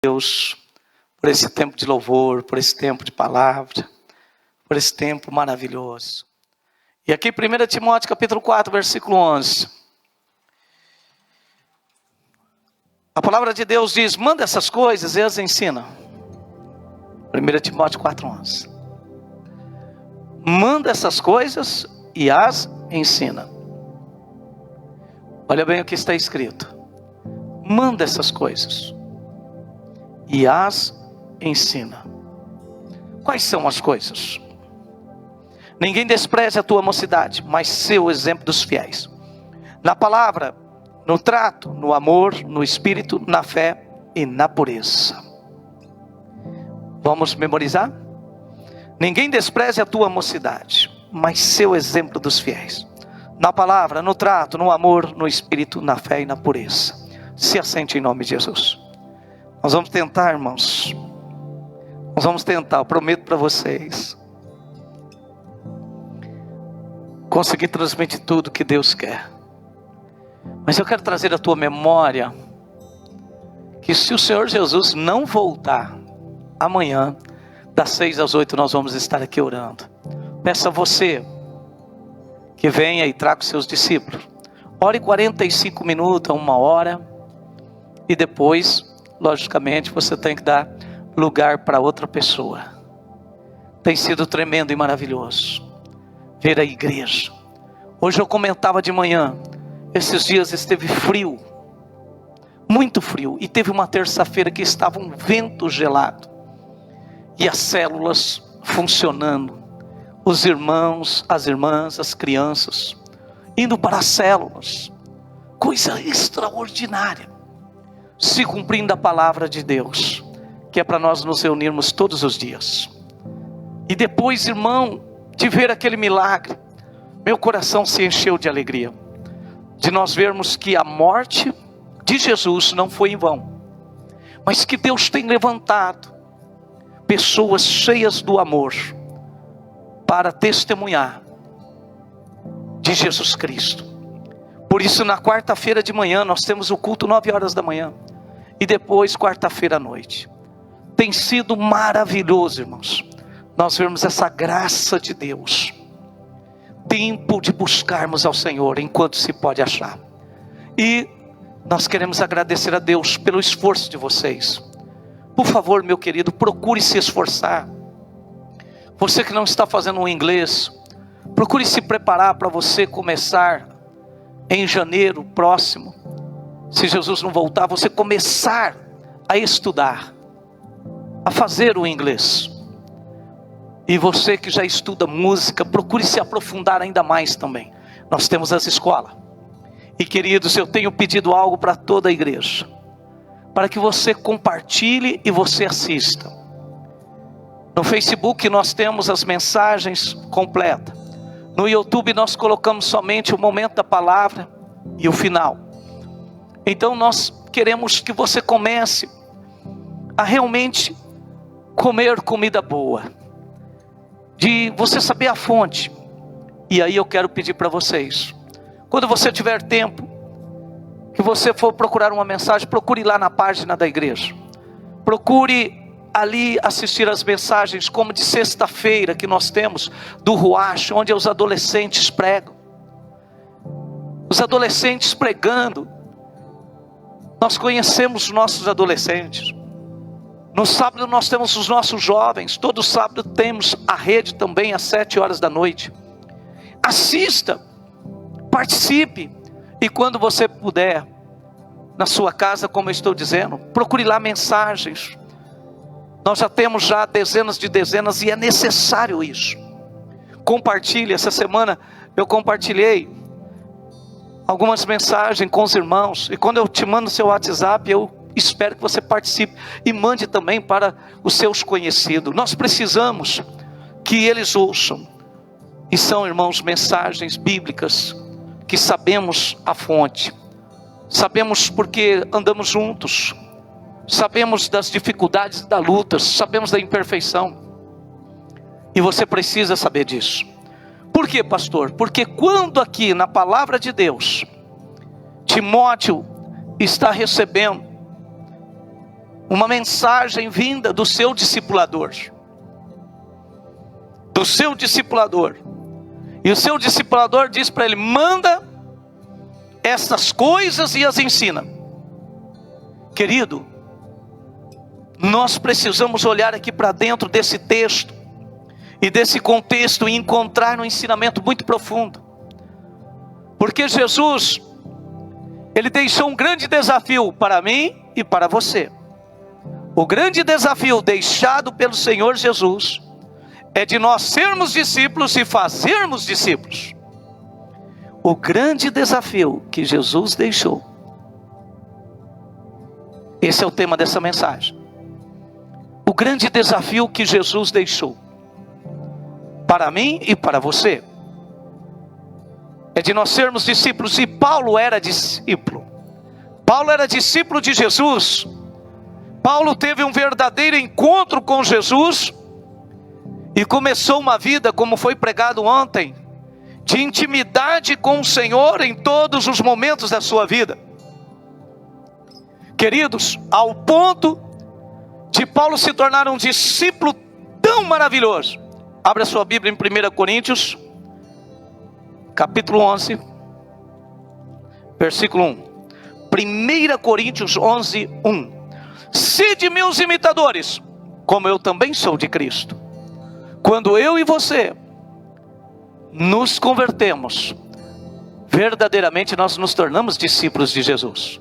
Deus, por esse tempo de louvor, por esse tempo de palavra, por esse tempo maravilhoso. E aqui 1 Timóteo capítulo 4, versículo 11. A palavra de Deus diz: manda essas coisas e as ensina. 1 Timóteo 4, 11. Manda essas coisas e as ensina. Olha bem o que está escrito. Manda essas coisas e as ensina. Quais são as coisas? Ninguém despreze a tua mocidade, mas seu o exemplo dos fiéis. Na palavra, no trato, no amor, no espírito, na fé e na pureza. Vamos memorizar? Ninguém despreze a tua mocidade, mas seu exemplo dos fiéis. Na palavra, no trato, no amor, no espírito, na fé e na pureza. Se assente em nome de Jesus. Nós vamos tentar, irmãos. Nós vamos tentar, eu prometo para vocês, conseguir transmitir tudo que Deus quer. Mas eu quero trazer à tua memória que se o Senhor Jesus não voltar amanhã, das 6 às 8 nós vamos estar aqui orando. Peço a você que venha e traga os seus discípulos. Ore 45 minutos a 1 hora. E depois, logicamente, você tem que dar lugar para outra pessoa. Tem sido tremendo e maravilhoso ver a igreja. Hoje eu comentava de manhã. Esses dias esteve frio. Muito frio. E teve uma terça-feira que estava um vento gelado. E as células funcionando. Os irmãos, as irmãs, as crianças indo para as células. Coisa extraordinária. Se cumprindo a palavra de Deus, que é para nós nos reunirmos todos os dias. E depois, irmão, de ver aquele milagre, meu coração se encheu de alegria. De nós vermos que a morte de Jesus não foi em vão. Mas que Deus tem levantado pessoas cheias do amor para testemunhar de Jesus Cristo. Por isso na quarta-feira de manhã nós temos o culto 9 horas da manhã. E depois quarta-feira à noite. Tem sido maravilhoso, irmãos. Nós vemos essa graça de Deus. Tempo de buscarmos ao Senhor enquanto se pode achar. E nós queremos agradecer a Deus pelo esforço de vocês. Por favor, meu querido, procure se esforçar. Você que não está fazendo um inglês, procure se preparar para você começar em janeiro próximo. Se Jesus não voltar, você começar a estudar, a fazer o inglês. E você que já estuda música, procure se aprofundar ainda mais também. Nós temos as escolas. E queridos, eu tenho pedido algo para toda a igreja. Para que você compartilhe e você assista. No Facebook nós temos as mensagens completas. No YouTube nós colocamos somente o momento da palavra e o final. Então nós queremos que você comece a realmente comer comida boa. De você saber a fonte. E aí eu quero pedir para vocês. Quando você tiver tempo, que você for procurar uma mensagem, procure lá na página da igreja. Procure ali assistir as mensagens como de sexta-feira que nós temos do Ruach, onde os adolescentes pregam. Os adolescentes pregando. Nós conhecemos os nossos adolescentes. No sábado nós temos os nossos jovens. Todo sábado temos a rede também às 7 horas da noite. Assista, participe. E quando você puder, na sua casa, como eu estou dizendo, procure lá mensagens. Nós já temos dezenas de dezenas e é necessário isso. Compartilhe. Essa semana eu compartilhei algumas mensagens com os irmãos. E quando eu te mando seu WhatsApp, eu espero que você participe. E mande também para os seus conhecidos. Nós precisamos que eles ouçam. E são, irmãos, mensagens bíblicas que sabemos a fonte. Sabemos porque andamos juntos. Sabemos das dificuldades da luta. Sabemos da imperfeição. E você precisa saber disso. Por quê, pastor? Porque quando aqui na palavra de Deus, Timóteo está recebendo uma mensagem vinda do seu discipulador. Do seu discipulador. E o seu discipulador diz para ele: manda essas coisas e as ensina. Querido, nós precisamos olhar aqui para dentro desse texto e desse contexto e encontrar um ensinamento muito profundo. Porque Jesus, Ele deixou um grande desafio para mim e para você. O grande desafio deixado pelo Senhor Jesus é de nós sermos discípulos e fazermos discípulos. O grande desafio que Jesus deixou. Esse é o tema dessa mensagem. O grande desafio que Jesus deixou para mim e para você é de nós sermos discípulos. E Paulo era discípulo. Paulo era discípulo de Jesus. Paulo teve um verdadeiro encontro com Jesus e começou uma vida, como foi pregado ontem, de intimidade com o Senhor em todos os momentos da sua vida. Queridos, ao ponto de Paulo se tornar um discípulo tão maravilhoso. Abra sua Bíblia em 1 Coríntios, capítulo 11, versículo 1. 1 Coríntios 11, 1. Sede meus imitadores, como eu também sou de Cristo. Quando eu e você nos convertemos, verdadeiramente nós nos tornamos discípulos de Jesus.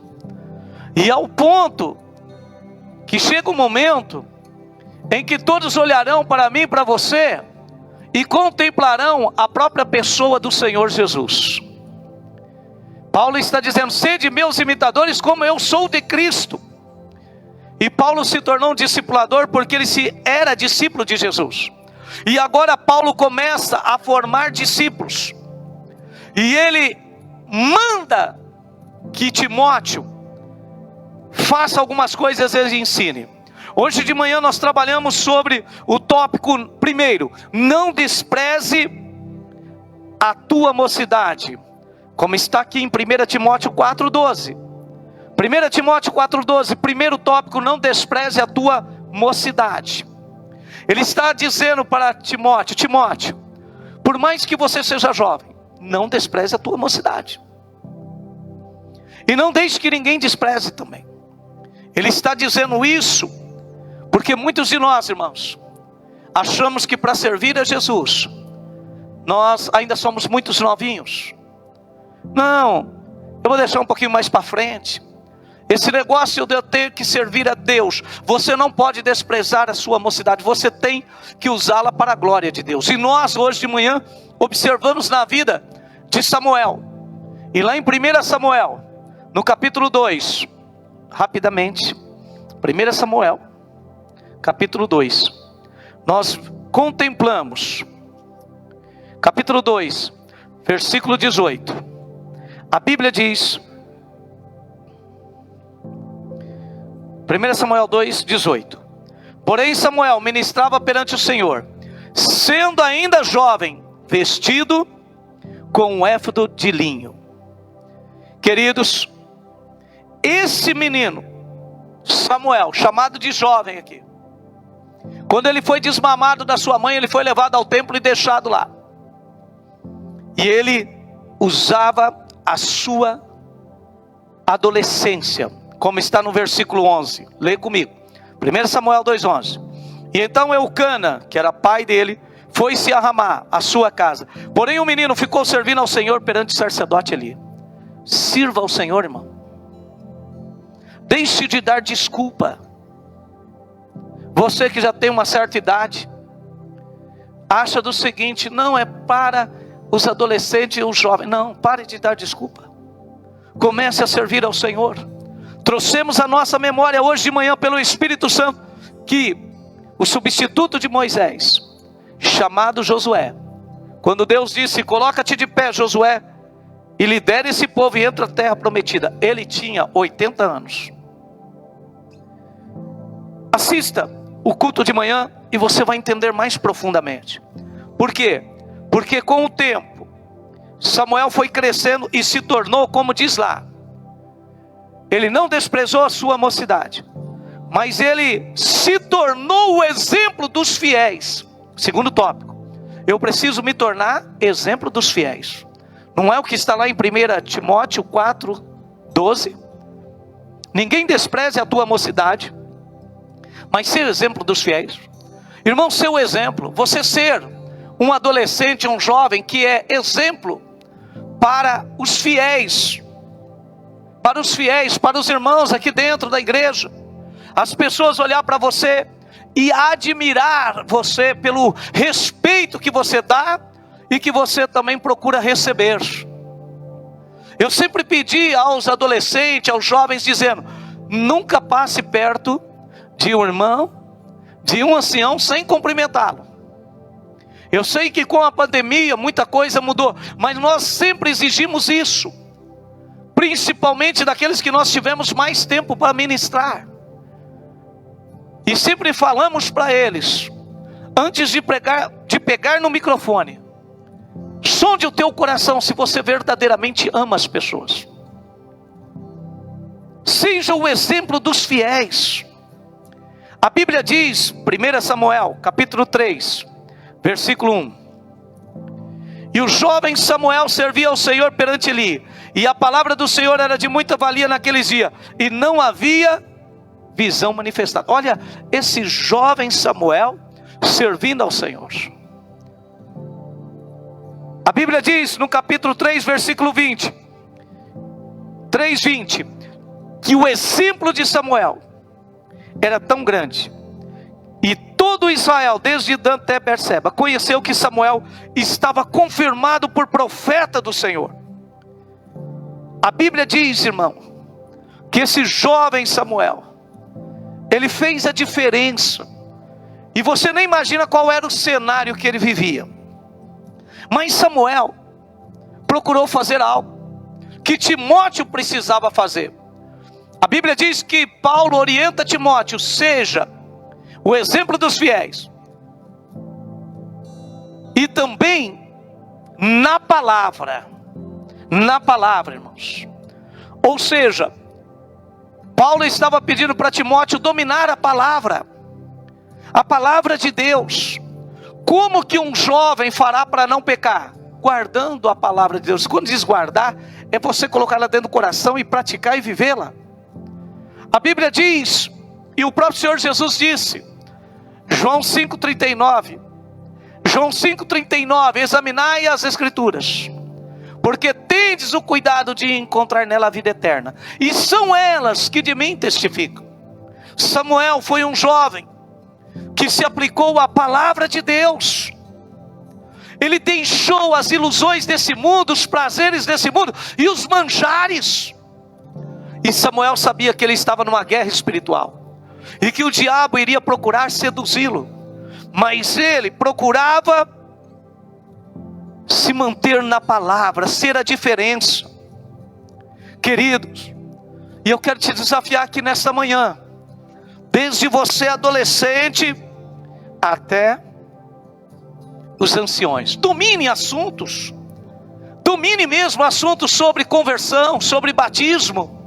E ao ponto que chega um momento em que todos olharão para mim e para você e contemplarão a própria pessoa do Senhor Jesus. Paulo está dizendo: sede meus imitadores como eu sou de Cristo. E Paulo se tornou um discipulador porque ele era discípulo de Jesus. E agora Paulo começa a formar discípulos. E ele manda que Timóteo faça algumas coisas e ensine. Hoje de manhã nós trabalhamos sobre o tópico primeiro: não despreze a tua mocidade, como está aqui em 1 Timóteo 4,12. 1 Timóteo 4,12, primeiro tópico: não despreze a tua mocidade. Ele está dizendo para Timóteo: Timóteo, por mais que você seja jovem, não despreze a tua mocidade. E não deixe que ninguém despreze também. Ele está dizendo isso porque muitos de nós, irmãos, achamos que para servir a Jesus, nós ainda somos muitos novinhos. Não, eu vou deixar um pouquinho mais para frente. Esse negócio de eu ter que servir a Deus, você não pode desprezar a sua mocidade, você tem que usá-la para a glória de Deus. E nós hoje de manhã observamos na vida de Samuel. E lá em 1 Samuel, no capítulo 2, rapidamente, 1 Samuel, capítulo 2, nós contemplamos, capítulo 2, versículo 18, a Bíblia diz, 1 Samuel 2, 18, porém Samuel ministrava perante o Senhor, sendo ainda jovem, vestido com um éfodo de linho. Queridos, esse menino, Samuel, chamado de jovem aqui, quando ele foi desmamado da sua mãe, ele foi levado ao templo e deixado lá. E ele usava a sua adolescência, como está no versículo 11. Leia comigo, 1 Samuel 2,11. E então Eucana, que era pai dele, foi-se a Ramá, a sua casa. Porém o menino ficou servindo ao Senhor perante o sacerdote Eli. Sirva ao Senhor, irmão. Deixe de dar desculpa. Você que já tem uma certa idade, acha do seguinte: não é para os adolescentes e os jovens. Não, pare de dar desculpa. Comece a servir ao Senhor. Trouxemos a nossa memória hoje de manhã pelo Espírito Santo que o substituto de Moisés, chamado Josué, quando Deus disse: coloca-te de pé, Josué, e lidera esse povo e entra na terra prometida, ele tinha 80 anos. Assista o culto de manhã e você vai entender mais profundamente. Por quê? Porque com o tempo Samuel foi crescendo e se tornou, como diz lá, ele não desprezou a sua mocidade, mas ele se tornou o exemplo dos fiéis. Segundo tópico, eu preciso me tornar exemplo dos fiéis. Não é o que está lá em 1 Timóteo 4:12? Ninguém despreze a tua mocidade, mas ser exemplo dos fiéis. Irmão, ser o exemplo, você ser um adolescente, um jovem que é exemplo para os fiéis, para os irmãos aqui dentro da igreja. As pessoas olhar para você e admirar você pelo respeito que você dá e que você também procura receber. Eu sempre pedi aos adolescentes, aos jovens, dizendo: nunca passe perto de um irmão, de um ancião, sem cumprimentá-lo. Eu sei que com a pandemia muita coisa mudou, mas nós sempre exigimos isso, principalmente daqueles que nós tivemos mais tempo para ministrar. E sempre falamos para eles, antes de pegar no microfone: sonde o teu coração se você verdadeiramente ama as pessoas. Seja o exemplo dos fiéis. A Bíblia diz, 1 Samuel, capítulo 3, versículo 1. E o jovem Samuel servia ao Senhor perante Eli, e a palavra do Senhor era de muita valia naqueles dias, e não havia visão manifestada. Olha, esse jovem Samuel servindo ao Senhor. A Bíblia diz no capítulo 3, versículo 20, 3:20, que o exemplo de Samuel era tão grande, e todo Israel, desde Dan até Berseba, conheceu que Samuel estava confirmado por profeta do Senhor. A Bíblia diz, irmão, que esse jovem Samuel, ele fez a diferença, e você nem imagina qual era o cenário que ele vivia. Mas Samuel procurou fazer algo que Timóteo precisava fazer. A Bíblia diz que Paulo orienta Timóteo: seja o exemplo dos fiéis, e também na palavra, irmãos. Ou seja, Paulo estava pedindo para Timóteo dominar a palavra de Deus. Como que um jovem fará para não pecar? Guardando a palavra de Deus. Quando diz guardar, é você colocar ela dentro do coração e praticar e vivê-la. A Bíblia diz, e o próprio Senhor Jesus disse, João 5:39, examinai as Escrituras, porque tendes o cuidado de encontrar nela a vida eterna, e são elas que de mim testificam. Samuel foi um jovem que se aplicou à palavra de Deus. Ele deixou as ilusões desse mundo, os prazeres desse mundo e os manjares. E Samuel sabia que ele estava numa guerra espiritual, e que o diabo iria procurar seduzi-lo, mas ele procurava se manter na palavra, ser a diferença. Queridos, e eu quero te desafiar aqui nesta manhã, desde você adolescente até os anciões, domine assuntos, domine mesmo assuntos sobre conversão, sobre batismo,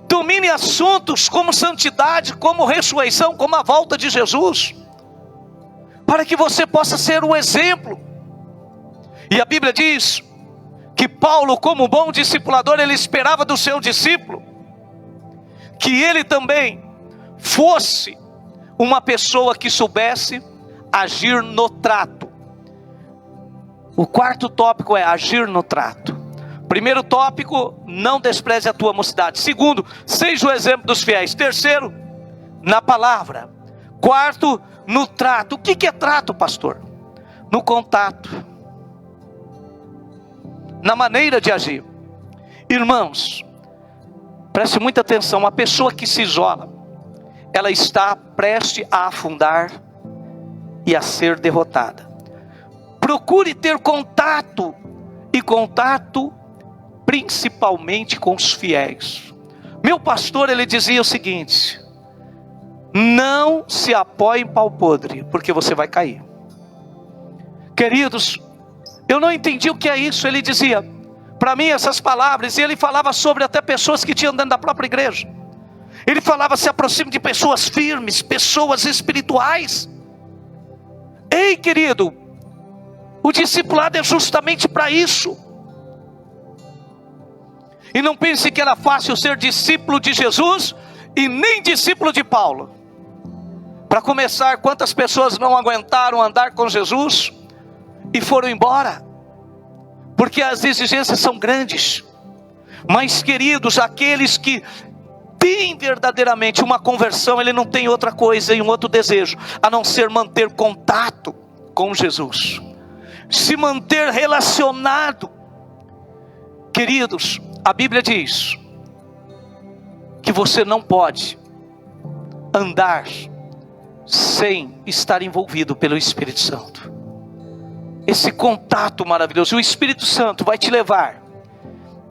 domine assuntos como santidade, como ressurreição, como a volta de Jesus, para que você possa ser um exemplo. E a Bíblia diz que Paulo, como bom discipulador, ele esperava do seu discípulo que ele também fosse uma pessoa que soubesse agir no trato. O quarto tópico é agir no trato. Primeiro tópico, não despreze a tua mocidade. Segundo, seja o exemplo dos fiéis. Terceiro, na palavra. Quarto, no trato. O que é trato, pastor? No contato, na maneira de agir. Irmãos, preste muita atenção. A pessoa que se isola, ela está prestes a afundar e a ser derrotada. Procure ter contato, e contato principalmente com os fiéis. Meu pastor, ele dizia o seguinte: não se apoie em pau podre, porque você vai cair. Queridos, eu não entendi o que é isso. Ele dizia para mim essas palavras, e ele falava sobre até pessoas que tinham dentro da própria igreja. Ele falava: se aproxime de pessoas firmes, pessoas espirituais. Ei, querido, o discipulado é justamente para isso. E não pense que era fácil ser discípulo de Jesus e nem discípulo de Paulo. Para começar, quantas pessoas não aguentaram andar com Jesus e foram embora? Porque as exigências são grandes. Mas, queridos, aqueles que têm verdadeiramente uma conversão, ele não tem outra coisa e um outro desejo, a não ser manter contato com Jesus. Se manter relacionado. Queridos, a Bíblia diz que você não pode andar sem estar envolvido pelo Espírito Santo. Esse contato maravilhoso, o Espírito Santo vai te levar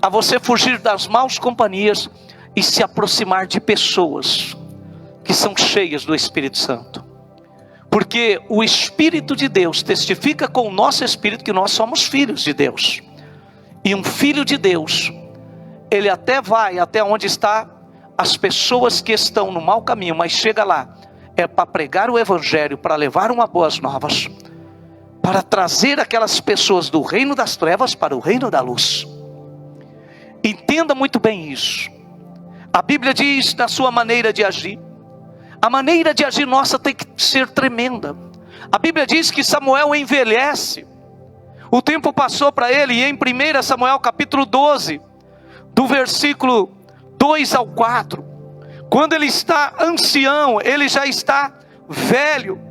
a você fugir das maus companhias e se aproximar de pessoas que são cheias do Espírito Santo. Porque o Espírito de Deus testifica com o nosso espírito que nós somos filhos de Deus. E um filho de Deus, ele até vai até onde está as pessoas que estão no mau caminho, mas chega lá, é para pregar o Evangelho, para levar uma boas novas, para trazer aquelas pessoas do reino das trevas para o reino da luz. Entenda muito bem isso. A Bíblia diz na sua maneira de agir. A maneira de agir nossa tem que ser tremenda. A Bíblia diz que Samuel envelhece. O tempo passou para ele, e em 1 Samuel capítulo 12, do versículo 2 ao 4, quando ele está ancião, ele já está velho.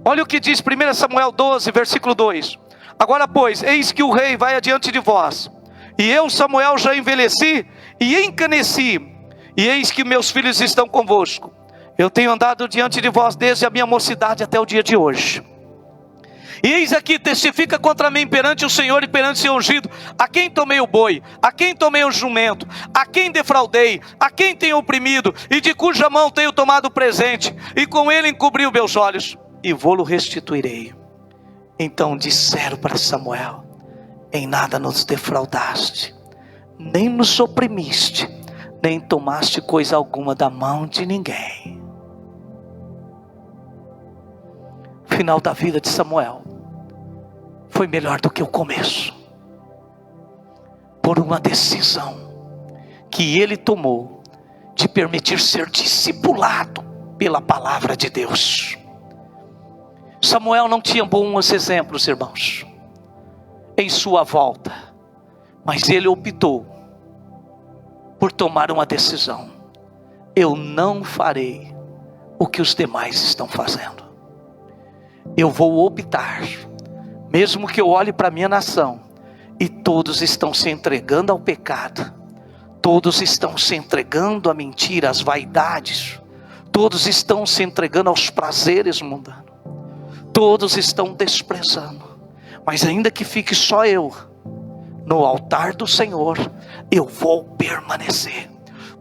Olha o que diz 1 Samuel 12, versículo 2. Agora pois, eis que o rei vai adiante de vós, e eu, Samuel, já envelheci e encaneci, e eis que meus filhos estão convosco. Eu tenho andado diante de vós desde a minha mocidade até o dia de hoje. E eis aqui, testifica contra mim perante o Senhor e perante o seu ungido, a quem tomei o boi, a quem tomei o jumento, a quem defraudei, a quem tenho oprimido, e de cuja mão tenho tomado o presente, e com ele encobri os meus olhos, e vou-lo restituirei. Então disseram para Samuel: em nada nos defraudaste, nem nos oprimiste, nem tomaste coisa alguma da mão de ninguém. O final da vida de Samuel foi melhor do que o começo, por uma decisão que ele tomou de permitir ser discipulado pela palavra de Deus. Samuel não tinha bons exemplos, irmãos, em sua volta, mas ele optou por tomar uma decisão: eu não farei o que os demais estão fazendo. Eu vou optar, mesmo que eu olhe para a minha nação, e todos estão se entregando ao pecado, todos estão se entregando à mentira, às vaidades, todos estão se entregando aos prazeres mundanos, todos estão desprezando, mas ainda que fique só eu no altar do Senhor, eu vou permanecer,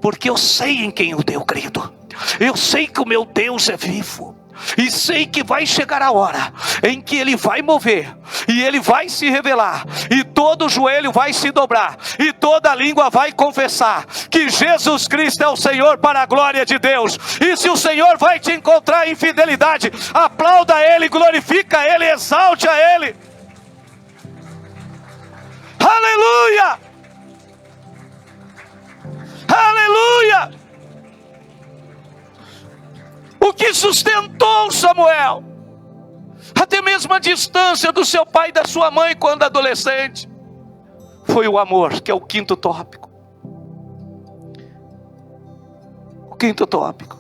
porque eu sei em quem eu tenho crido, eu sei que o meu Deus é vivo, e sei que vai chegar a hora em que Ele vai mover, e Ele vai se revelar, e todo joelho vai se dobrar, e toda língua vai confessar que Jesus Cristo é o Senhor, para a glória de Deus. E se o Senhor vai te encontrar em fidelidade, aplauda Ele, glorifica Ele, exalte a Ele. Aleluia! Aleluia! O que sustentou Samuel, até mesmo a distância do seu pai e da sua mãe quando adolescente, foi o amor, que é o quinto tópico. O quinto tópico.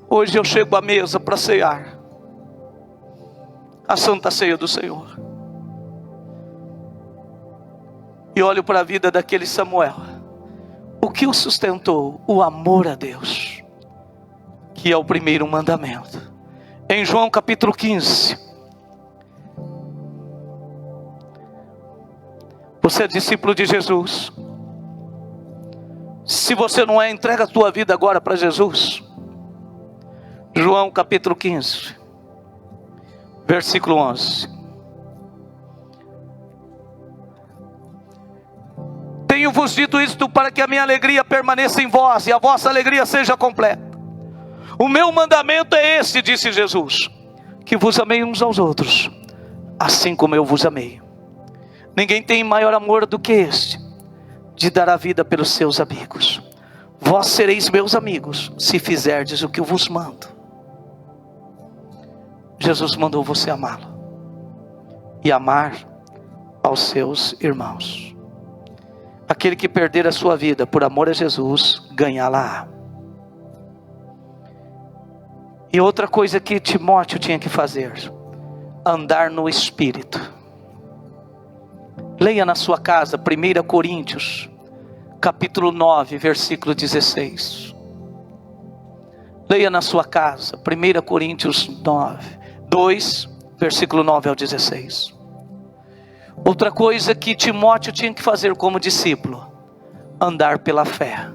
Hoje eu chego à mesa para cear a Santa Ceia do Senhor, e olho para a vida daquele Samuel. O que o sustentou? O amor a Deus, que é o primeiro mandamento. Em João capítulo 15, você é discípulo de Jesus. Se você não é, entrega a tua vida agora para Jesus. João capítulo 15, versículo 11. Tenho Tenho-vos dito isto para que a minha alegria permaneça em vós e a vossa alegria seja completa. O meu mandamento é este, disse Jesus, que vos amei uns aos outros, assim como eu vos amei. Ninguém tem maior amor do que este, de dar a vida pelos seus amigos. Vós sereis meus amigos, se fizerdes o que eu vos mando. Jesus mandou você amá-lo e amar aos seus irmãos. Aquele que perder a sua vida por amor a Jesus, ganhá-la. E outra coisa que Timóteo tinha que fazer: andar no Espírito. Leia na sua casa 1 Coríntios, capítulo 9, versículo 16. Leia na sua casa 1 Coríntios 2, versículo 9 ao 16. Outra coisa que Timóteo tinha que fazer como discípulo: andar pela fé.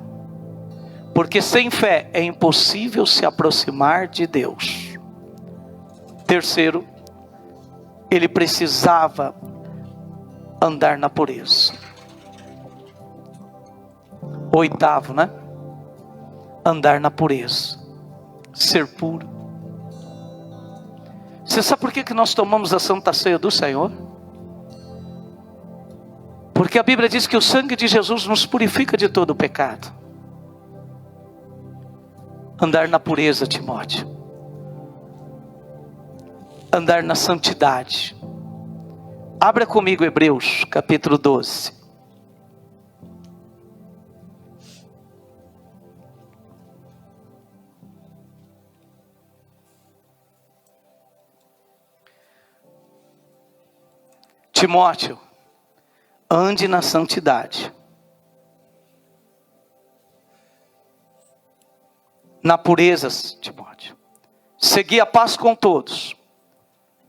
Porque sem fé é impossível se aproximar de Deus. Terceiro, ele precisava andar na pureza. Oitavo, andar na pureza. Ser puro. Você sabe por que nós tomamos a Santa Ceia do Senhor? Porque a Bíblia diz que o sangue de Jesus nos purifica de todo o pecado. Andar na pureza, Timóteo. Andar na santidade. Abra comigo Hebreus, capítulo 12. Timóteo, ande na santidade, na pureza, Timóteo. Segui a paz com todos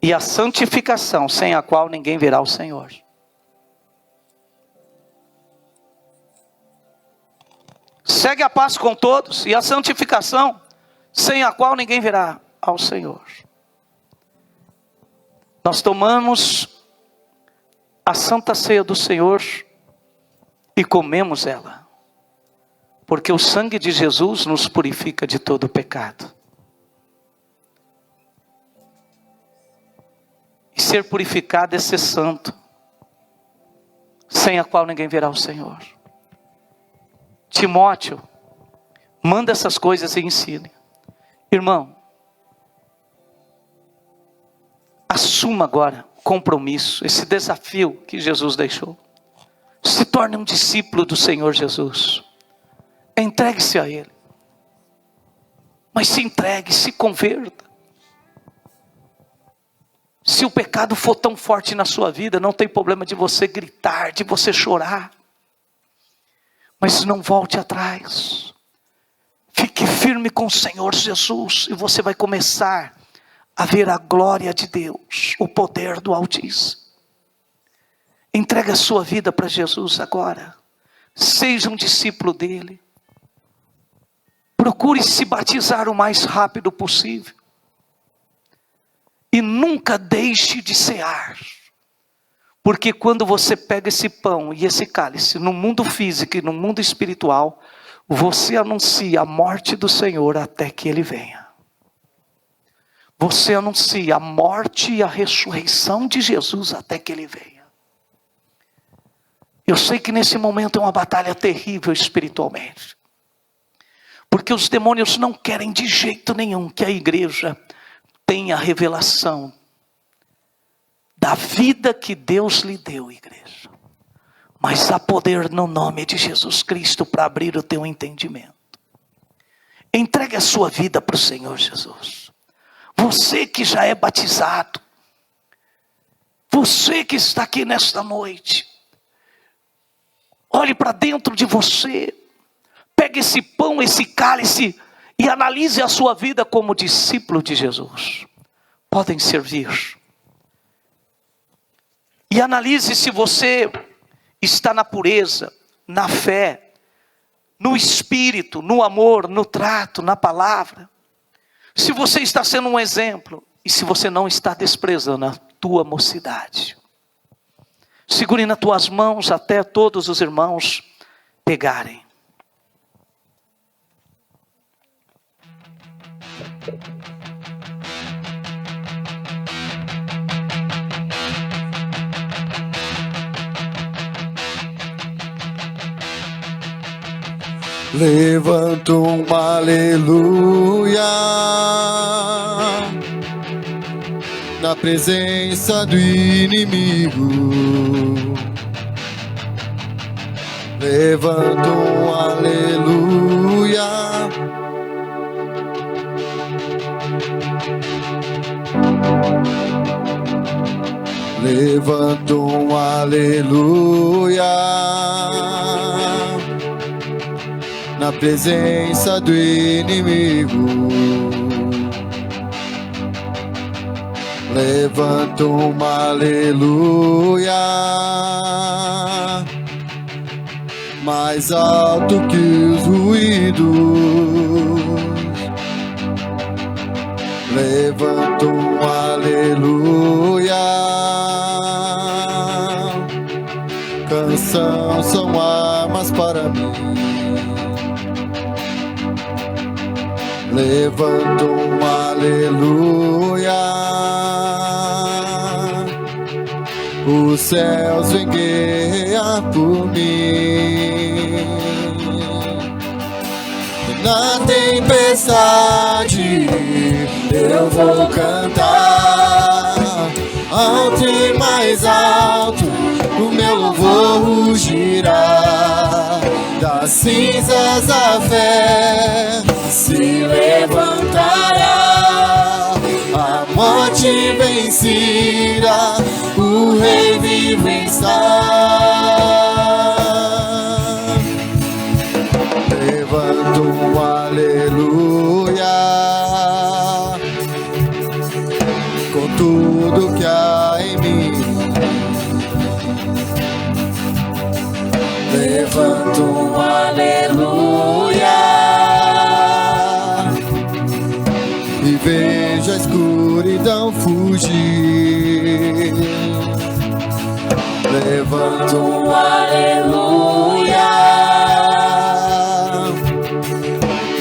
e a santificação, sem a qual ninguém verá o Senhor. Segue a paz com todos e a santificação, sem a qual ninguém verá ao Senhor. Nós tomamos a Santa Ceia do Senhor e comemos ela, porque o sangue de Jesus nos purifica de todo o pecado. E ser purificado é ser santo, sem a qual ninguém verá o Senhor. Timóteo, manda essas coisas e ensine. Irmão, assuma agora o compromisso, esse desafio que Jesus deixou. Se torne um discípulo do Senhor Jesus. Entregue-se a Ele. Mas se entregue, se converta. Se o pecado for tão forte na sua vida, não tem problema de você gritar, de você chorar. Mas não volte atrás. Fique firme com o Senhor Jesus. E você vai começar a ver a glória de Deus, o poder do Altíssimo. Entregue a sua vida para Jesus agora. Seja um discípulo dele. Procure se batizar o mais rápido possível. E nunca deixe de cear. Porque quando você pega esse pão e esse cálice, no mundo físico e no mundo espiritual, você anuncia a morte do Senhor até que Ele venha. Você anuncia a morte e a ressurreição de Jesus até que Ele venha. Eu sei que nesse momento é uma batalha terrível espiritualmente. Porque os demônios não querem de jeito nenhum que a igreja tenha a revelação da vida que Deus lhe deu, igreja. Mas há poder no nome de Jesus Cristo para abrir o teu entendimento. Entregue a sua vida para o Senhor Jesus. Você que já é batizado. Você que está aqui nesta noite. Olhe para dentro de você. Pegue esse pão, esse cálice e analise a sua vida como discípulo de Jesus. Podem servir. E analise se você está na pureza, na fé, no espírito, no amor, no trato, na palavra. Se você está sendo um exemplo e se você não está desprezando a tua mocidade. Segure nas tuas mãos até todos os irmãos pegarem. Levanto um aleluia na presença do inimigo. Levanto um aleluia levanto um aleluia na presença do inimigo. Levanto uma aleluia mais alto que os ruídos. Levanto um aleluia, canção são armas para mim. Levanto um aleluia, os céus vêm guerrear por mim. Na tempestade eu vou cantar alto e mais alto, o meu louvor rugirá. Das cinzas a fé se levantará, a morte vencida, o Rei vivo está. Levanto um aleluia com tudo que há em mim. Levanto um aleluia e vejo a escuridão fugir. Levanto um aleluia,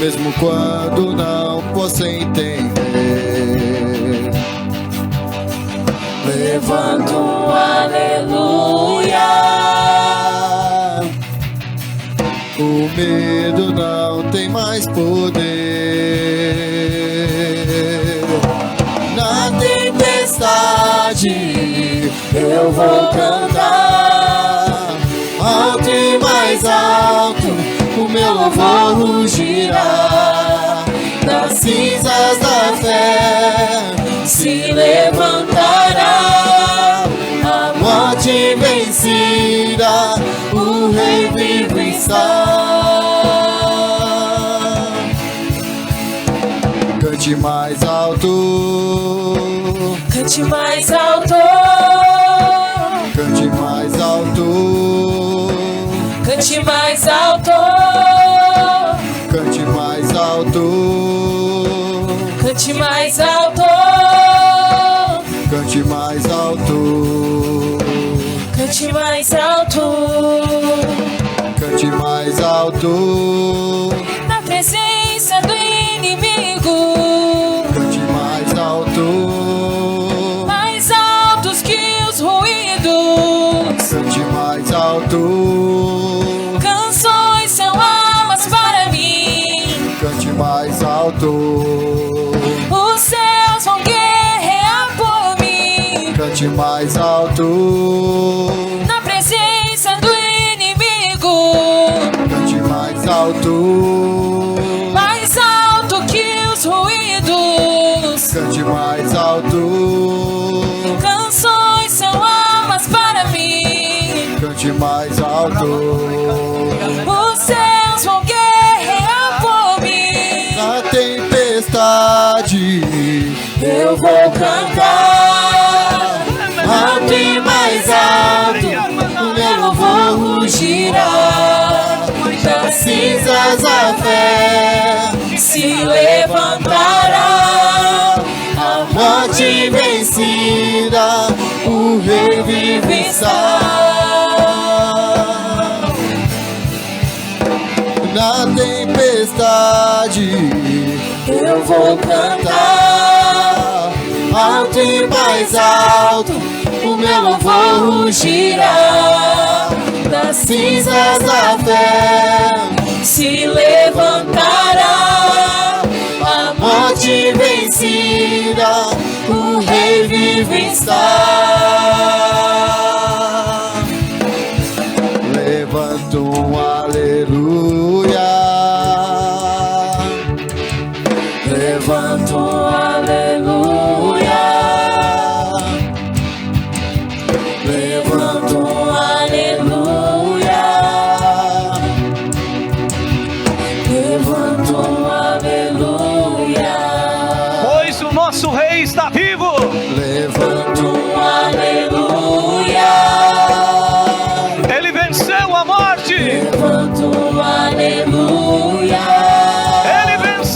mesmo quando não posso entender. Levanto um aleluia, o medo não tem mais poder. Na tempestade eu vou cantar alto e mais alto, o meu louvor rugirá. Das cinzas da fé se levantará, a morte vencida, o Rei vivo está. Cante mais alto, cante mais alto, cante mais alto, cante mais alto, cante mais alto, cante mais alto, cante mais alto, cante mais alto, cante mais alto, na presença do inimigo, cante mais alto, mais altos que os ruídos, cante mais alto, canções são armas para mim, cante mais alto, os céus vão guerrear por mim, cante mais alto, na presença do inimigo, cante mais alto, mais alto que os ruídos, cante mais alto, canções são armas para mim, cante mais alto. os céus vão guerrear por mim. Na tempestade Eu vou cantar alto e mais alto, o meu louvor rugirá. Das cinzas a fé se levantará, a morte vencida, o Rei vivo está. vou cantar, alto e mais alto, o meu louvor rugirá. Das cinzas da fé, se levantará, a morte vencida, o Rei vivo está. levanta um aleluia, Levanto um aleluia, levanto um aleluia, levanto um aleluia. Pois o nosso Rei está